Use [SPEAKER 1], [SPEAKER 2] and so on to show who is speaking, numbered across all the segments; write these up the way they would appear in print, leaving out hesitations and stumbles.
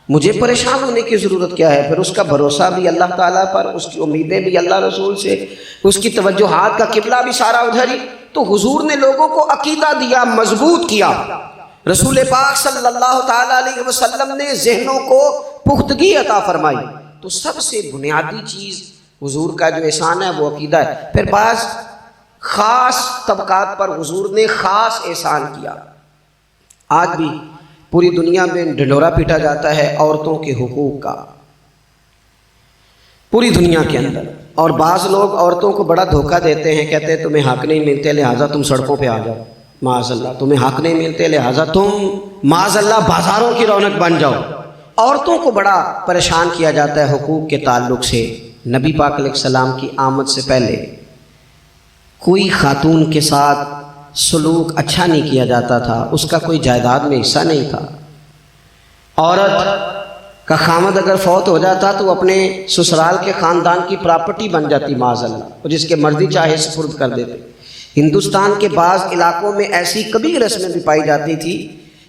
[SPEAKER 1] مجھے پریشان ہونے کی ضرورت کیا ہے؟ پھر اس کا بھروسہ بھی اللہ تعالیٰ پر، اس کی امیدیں بھی اللہ رسول سے، اس کی توجہات کا قبلہ بھی سارا ادھر ہی۔ تو حضور نے لوگوں کو عقیدہ دیا، مضبوط کیا۔ رسول پاک صلی اللہ تعالیٰ علیہ وسلم نے ذہنوں کو پختگی عطا فرمائی۔ تو سب سے بنیادی چیز حضور کا جو احسان ہے وہ عقیدہ ہے۔ پھر بعض خاص طبقات پر حضور نے خاص احسان کیا۔ آج بھی پوری دنیا میں ڈھنڈورا پیٹا جاتا ہے عورتوں کے حقوق کا، پوری دنیا کے اندر، اور بعض لوگ عورتوں کو بڑا دھوکہ دیتے ہیں، کہتے ہیں تمہیں حق نہیں ملتے لہٰذا تم سڑکوں پہ آ جاؤ، معاذ اللہ، تمہیں حق نہیں ملتے لہٰذا تم معاذ اللہ بازاروں کی رونق بن جاؤ۔ عورتوں کو بڑا پریشان کیا جاتا ہے حقوق کے تعلق سے۔ نبی پاک علیہ السلام کی آمد سے پہلے کوئی خاتون کے ساتھ سلوک اچھا نہیں کیا جاتا تھا، اس کا کوئی جائیداد میں حصہ نہیں تھا۔ عورت کا خامد اگر فوت ہو جاتا تو اپنے سسرال کے خاندان کی پراپرٹی بن جاتی معاذ اللہ، اور جس کے مرضی چاہے سپرد کر دیتے۔ ہندوستان کے بعض علاقوں میں ایسی کبھی رسمیں بھی پائی جاتی تھی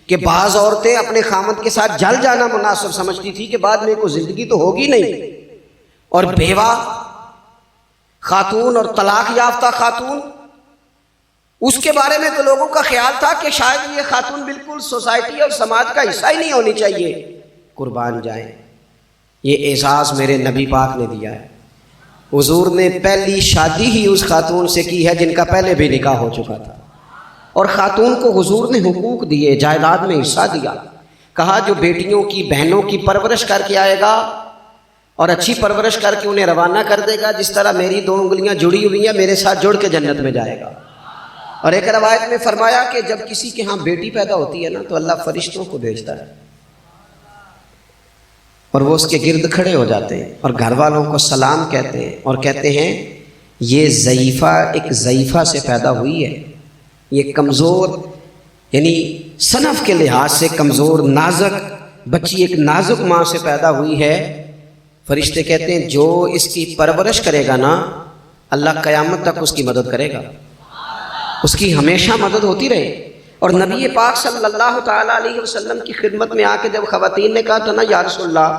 [SPEAKER 1] کہ بعض عورتیں اپنے خامد کے ساتھ جل جانا مناسب سمجھتی تھی کہ بعد میں کوئی زندگی تو ہوگی نہیں، اور بیوہ خاتون اور طلاق یافتہ خاتون، اس کے بارے میں تو لوگوں کا خیال تھا کہ شاید یہ خاتون بالکل سوسائٹی اور سماج کا حصہ ہی نہیں ہونی چاہیے۔ قربان جائیں، یہ احساس میرے نبی پاک نے دیا ہے۔ حضور نے پہلی شادی ہی اس خاتون سے کی ہے جن کا پہلے بھی نکاح ہو چکا تھا، اور خاتون کو حضور نے حقوق دیے، جائیداد میں حصہ دیا۔ کہا جو بیٹیوں کی بہنوں کی پرورش کر کے آئے گا اور اچھی پرورش کر کے انہیں روانہ کر دے گا، جس طرح میری 2 انگلیاں جڑی ہوئی ہیں میرے ساتھ جڑ کے جنت میں جائے گا۔ اور ایک روایت میں فرمایا کہ جب کسی کے ہاں بیٹی پیدا ہوتی ہے نا تو اللہ فرشتوں کو بھیجتا ہے، اور وہ اس کے گرد کھڑے ہو جاتے ہیں اور گھر والوں کو سلام کہتے ہیں، اور کہتے ہیں یہ ضعیفہ ایک ضعیفہ سے پیدا ہوئی ہے، یہ کمزور، یعنی صنف کے لحاظ سے کمزور نازک بچی ایک نازک ماں سے پیدا ہوئی ہے۔ فرشتے کہتے ہیں جو اس کی پرورش کرے گا نا اللہ قیامت تک اس کی مدد کرے گا، اس کی ہمیشہ مدد ہوتی رہے۔ اور نبی پاک صلی اللہ تعالیٰ علیہ وسلم کی خدمت میں آ کے جب خواتین نے کہا تھا نا یا رسول اللہ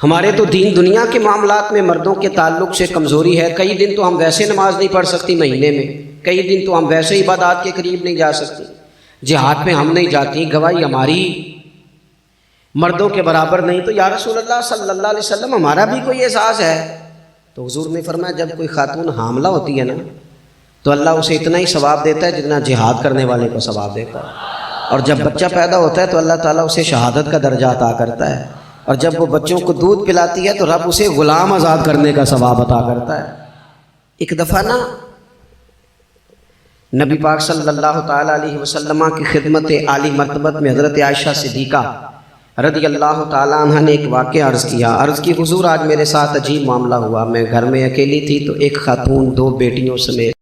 [SPEAKER 1] ہمارے تو دین دنیا کے معاملات میں مردوں کے تعلق سے کمزوری ہے، کئی دن تو ہم ویسے نماز نہیں پڑھ سکتی مہینے میں، کئی دن تو ہم ویسے عبادات کے قریب نہیں جا سکتی، جہاد میں ہم نہیں جاتی، گواہی ہماری مردوں کے برابر نہیں، تو یا رسول اللہ صلی اللہ علیہ وسلم ہمارا بھی کوئی احساس ہے؟ تو حضور نے فرمایا جب کوئی خاتون حاملہ ہوتی ہے نا تو اللہ اسے اتنا ہی ثواب دیتا ہے جتنا جہاد کرنے والے کو ثواب دیتا ہے، اور جب بچہ پیدا ہوتا ہے تو اللہ تعالیٰ اسے شہادت کا درجہ عطا کرتا ہے، اور جب وہ بچوں کو دودھ پلاتی ہے تو رب اسے غلام آزاد کرنے کا ثواب عطا کرتا ہے۔ ایک دفعہ نا نبی پاک صلی اللہ تعالیٰ علیہ وسلم کی خدمت عالی مرتبت میں حضرت عائشہ صدیقہ رضی اللہ تعالیٰ عنہ نے ایک واقعہ عرض کی حضور آج میرے ساتھ عجیب معاملہ ہوا، میں گھر میں اکیلی تھی تو ایک خاتون 2 بیٹیوں سمیت